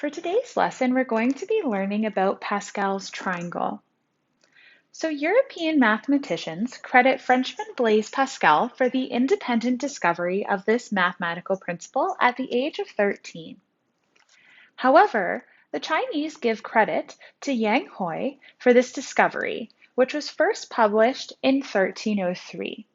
For today's lesson, we're going to be learning about Pascal's triangle. So European mathematicians credit Frenchman Blaise Pascal for the independent discovery of this mathematical principle at the age of 13. However, the Chinese give credit to Yang Hui for this discovery, which was first published in 1303.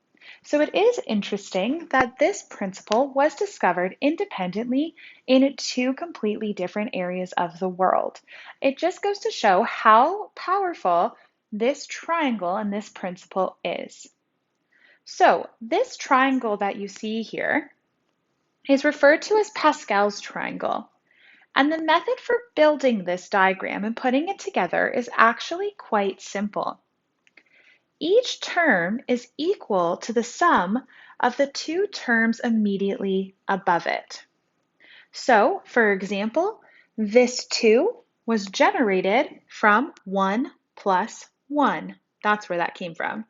So it is interesting that this principle was discovered independently in two completely different areas of the world. It just goes to show how powerful this triangle and this principle is. So this triangle that you see here is referred to as Pascal's triangle. And the method for building this diagram and putting it together is actually quite simple. Each term is equal to the sum of the two terms immediately above it. So, for example, this 2 was generated from 1 plus 1. That's where that came from.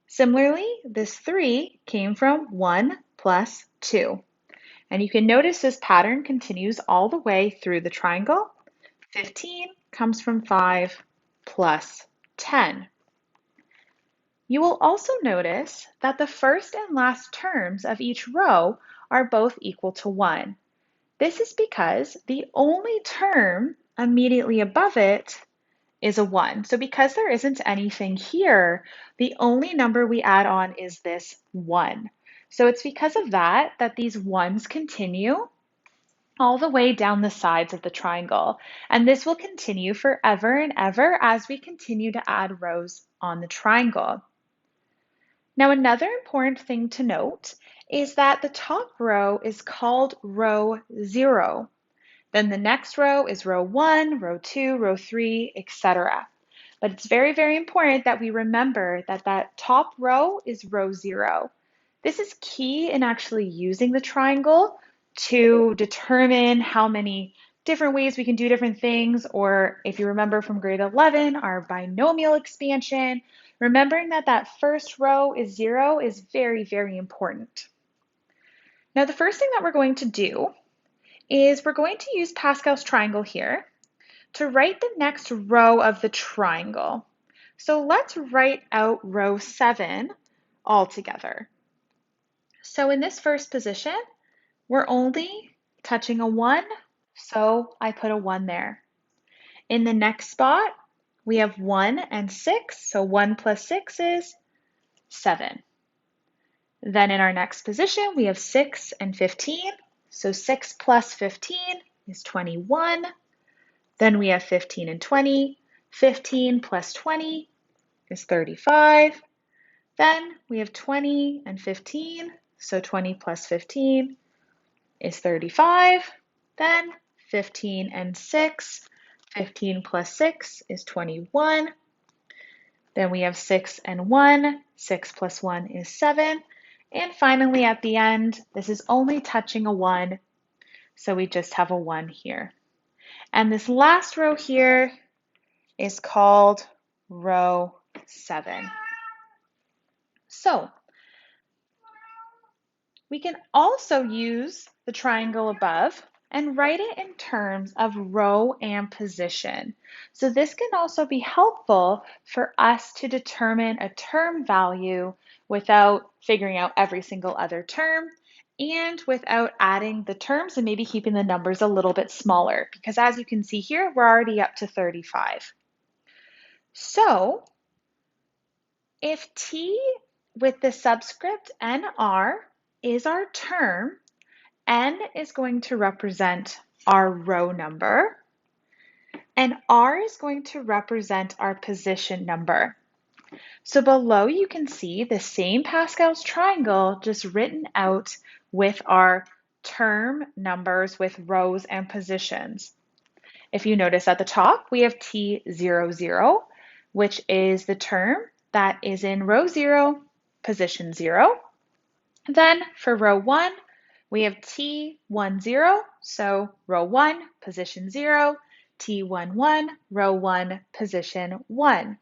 Similarly, this 3 came from 1 plus 2. And you can notice this pattern continues all the way through the triangle. 15 comes from 5 plus 10. You will also notice that the first and last terms of each row are both equal to 1. This is because the only term immediately above it is a 1. So because there isn't anything here, the only number we add on is this 1. So it's because of that that these 1s continue all the way down the sides of the triangle. And this will continue forever and ever as we continue to add rows on the triangle. Now, another important thing to note is that the top row is called row 0. Then the next row is row 1, row 2, row 3, etc. But it's very, very important that we remember that that top row is row 0. This is key in actually using the triangle to determine how many different ways we can do different things, or if you remember from grade 11, our binomial expansion, remembering that that first row is 0 is very, very important. Now, the first thing that we're going to do is we're going to use Pascal's triangle here to write the next row of the triangle. So let's write out row 7 all together. So in this first position, we're only touching a 1, so I put a 1 there. In the next spot, we have 1 and 6, so 1 plus 6 is 7. Then in our next position, we have 6 and 15, so 6 plus 15 is 21. Then we have 15 and 20. 15 plus 20 is 35. Then we have 20 and 15, so 20 plus 15 is 35. Then 15 and 6. 15 plus 6 is 21. Then we have 6 and 1. 6 plus 1 is 7. And finally at the end, this is only touching a 1, so we just have a 1 here. And this last row here is called row 7. So we can also use the triangle above and write it in terms of row and position. So this can also be helpful for us to determine a term value without figuring out every single other term and without adding the terms and maybe keeping the numbers a little bit smaller, because as you can see here, we're already up to 35. So if T with the subscript NR is our term, N is going to represent our row number, and R is going to represent our position number. So below you can see the same Pascal's triangle just written out with our term numbers with rows and positions. If you notice at the top, we have T00, which is the term that is in row 0, position 0. Then for row 1, we have T10, so row 1, position 0, T11, row 1, position 1.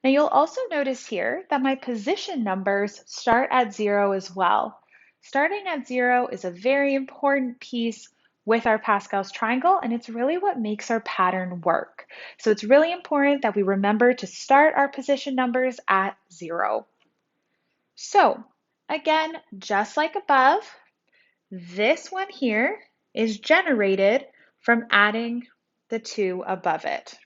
Now you'll also notice here that my position numbers start at 0 as well. Starting at 0 is a very important piece with our Pascal's triangle, and it's really what makes our pattern work. So it's really important that we remember to start our position numbers at 0. So again, just like above, this one here is generated from adding the 2 above it.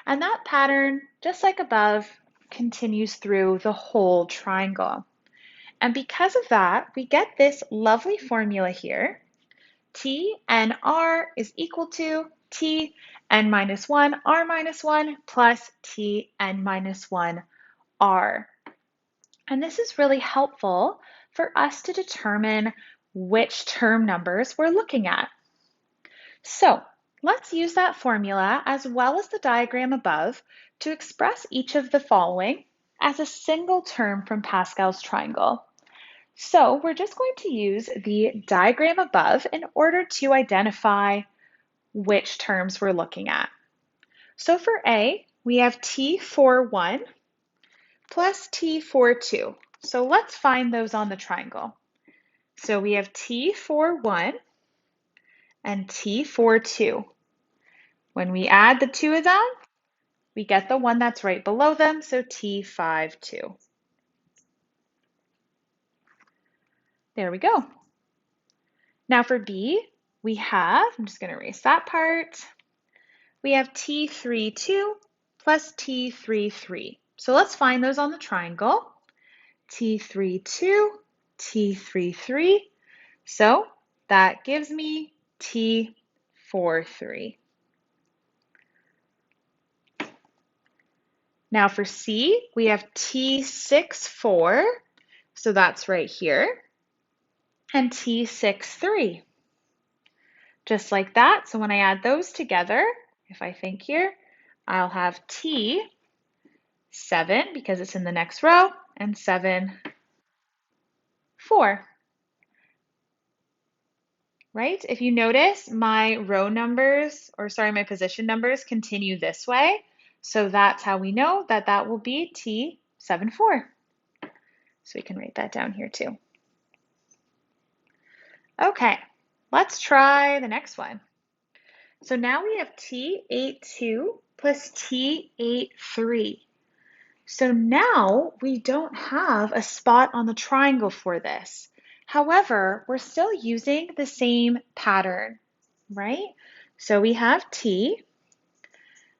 And that pattern, just like above, continues through the whole triangle. And because of that, we get this lovely formula here. T n r is equal to T n minus 1 r minus 1 plus T n minus 1 r. And this is really helpful for us to determine which term numbers we're looking at. So let's use that formula as well as the diagram above to express each of the following as a single term from Pascal's triangle. So we're just going to use the diagram above in order to identify which terms we're looking at. So for A, we have T41 plus T42. So let's find those on the triangle. So we have T41 and T42. When we add the 2 of them, we get the one that's right below them, so T52. There we go. Now for B, we have, I'm just going to erase that part, we have T32 plus T33. So let's find those on the triangle. T32, T33. So that gives me T43. Now for C, we have T64. So that's right here. And T63. Just like that. So when I add those together, if I think here, I'll have T7 because it's in the next row, and 7, 4. Right? If you notice, my row numbers, or sorry, my position numbers continue this way. So that's how we know that that will be T74. So we can write that down here too. Okay, let's try the next one. So now we have T82 plus T83. So now we don't have a spot on the triangle for this. However, we're still using the same pattern, right? So we have T.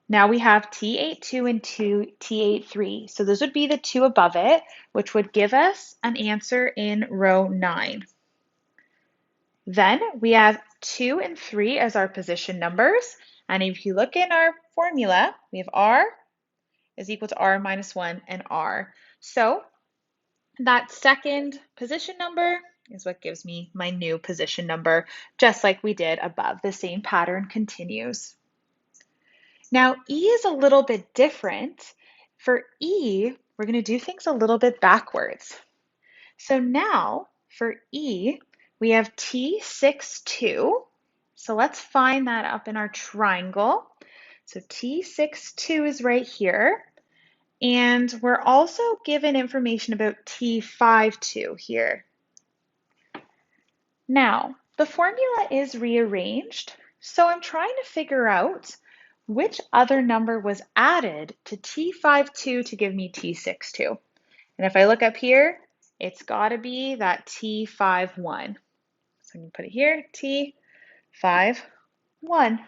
Now we have T82 and T83. So those would be the 2 above it, which would give us an answer in row 9. Then we have 2 and 3 as our position numbers. And if you look in our formula, we have R is equal to R minus 1 and R. So that second position number is what gives me my new position number, just like we did above. The same pattern continues. Now, E is a little bit different. For E, we're going to do things a little bit backwards. So now for E, we have T62. So let's find that up in our triangle. So T62 is right here. And we're also given information about T52 here. Now, the formula is rearranged, so I'm trying to figure out which other number was added to T52 to give me T62. And if I look up here, it's got to be that T51. So I'm going to put it here, T51.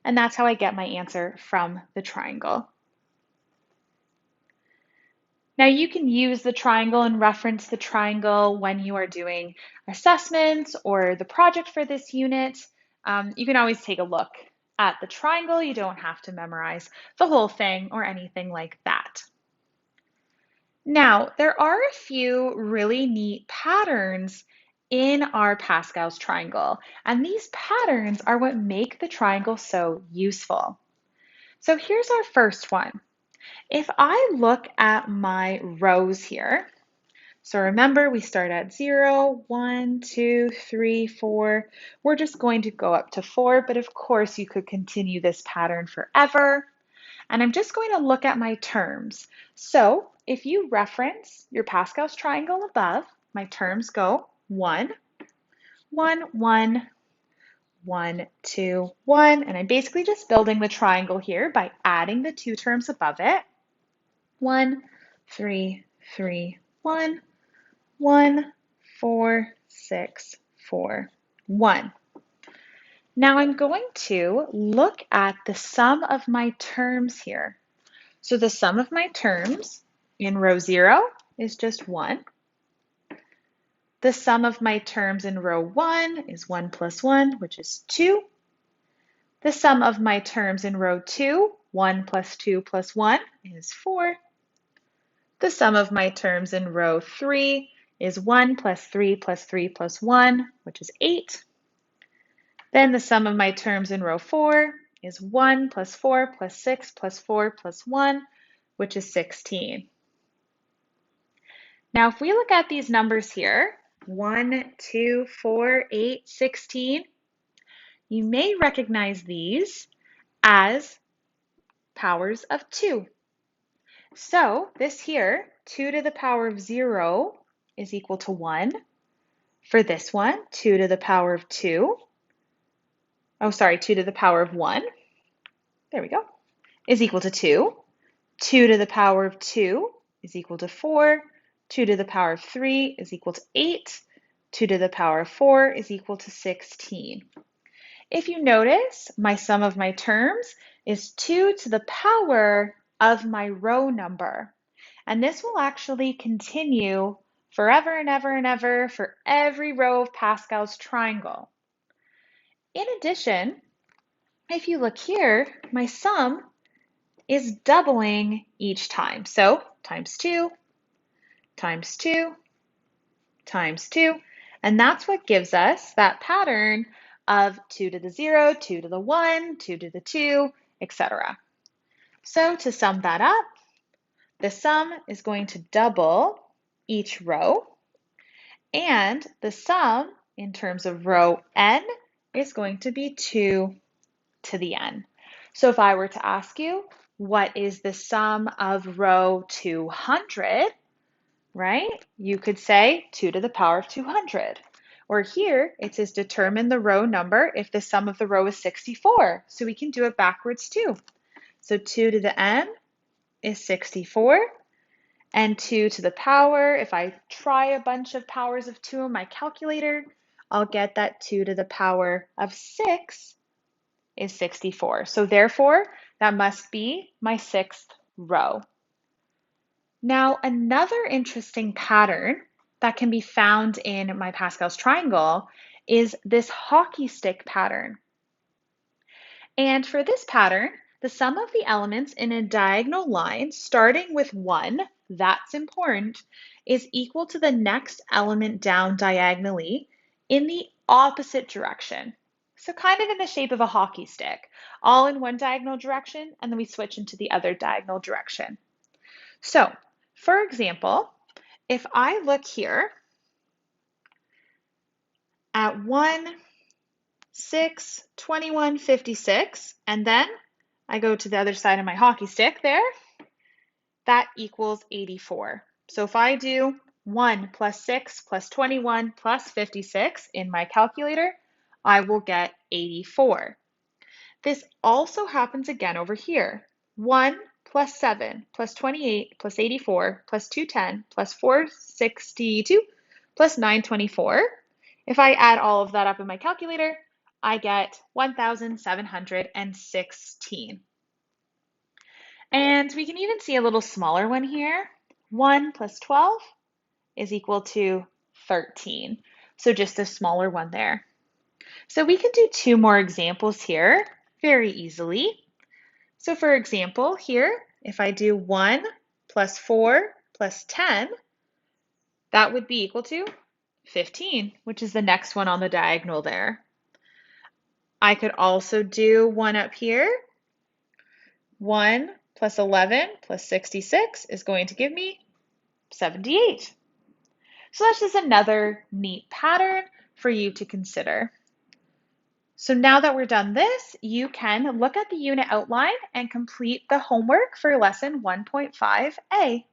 And that's how I get my answer from the triangle. Now you can use the triangle and reference the triangle when you are doing assessments or the project for this unit. You can always take a look at the triangle. You don't have to memorize the whole thing or anything like that. Now, there are a few really neat patterns in our Pascal's triangle, and these patterns are what make the triangle so useful. So here's our first one. If I look at my rows here, so remember we start at 0, 1, 2, 3, 4. We're just going to go up to 4, but of course you could continue this pattern forever. And I'm just going to look at my terms. So if you reference your Pascal's triangle above, my terms go 1, 1, 1, 1, 2, 1, and I'm basically just building the triangle here by adding the two terms above it. 1, 3, 3, 1, 1, 4, 6, 4, 1. Now I'm going to look at the sum of my terms here. So the sum of my terms in row 0 is just 1. The sum of my terms in row 1 is 1 plus 1, which is 2. The sum of my terms in row 2, 1 plus 2 plus 1 is 4. The sum of my terms in row 3 is 1 plus 3 plus 3 plus 1, which is 8. Then the sum of my terms in row 4 is 1 plus 4 plus 6 plus 4 plus 1, which is 16. Now, if we look at these numbers here, 1, 2, 4, 8, 16, you may recognize these as powers of 2. So this here, 2 to the power of 0 is equal to 1. For this one, 2 to the power of 2, 2 to the power of 1, there we go, is equal to 2. 2 to the power of 2 is equal to 4. 2 to the power of 3 is equal to 8. 2 to the power of 4 is equal to 16. If you notice, my sum of my terms is 2 to the power of my row number. And this will actually continue forever and ever and ever for every row of Pascal's triangle. In addition, if you look here, my sum is doubling each time. So times 2, times 2, times 2. And that's what gives us that pattern of 2 to the 0, 2 to the 1, 2 to the 2, etc. So to sum that up, the sum is going to double each row, and the sum in terms of row n is going to be 2 to the n. So if I were to ask you, what is the sum of row 200, right? You could say 2 to the power of 200. Or here, it says determine the row number if the sum of the row is 64. So we can do it backwards too. So 2 to the n is 64. And 2 to the power, if I try a bunch of powers of 2 on my calculator, I'll get that 2 to the power of 6 is 64. So therefore, that must be my 6th row. Now, another interesting pattern that can be found in my Pascal's triangle is this hockey stick pattern. And for this pattern, the sum of the elements in a diagonal line starting with 1, that's important, is equal to the next element down diagonally in the opposite direction. So kind of in the shape of a hockey stick, all in one diagonal direction, and then we switch into the other diagonal direction. So, for example, if I look here at 1, 6, 21, 56, and then I go to the other side of my hockey stick there, that equals 84. So if I do 1 plus 6 plus 21 plus 56 in my calculator, I will get 84. This also happens again over here. 1 plus 7 plus 28 plus 84 plus 210 plus 462 plus 924. If I add all of that up in my calculator, I get 1,716. And we can even see a little smaller one here. 1 plus 12 is equal to 13. So just a smaller one there. So we can do 2 more examples here very easily. So for example, here, if I do 1 plus 4 plus 10, that would be equal to 15, which is the next one on the diagonal there. I could also do one up here. 1 plus 11 plus 66 is going to give me 78. So that's just another neat pattern for you to consider. So now that we're done this, you can look at the unit outline and complete the homework for lesson 1.5a.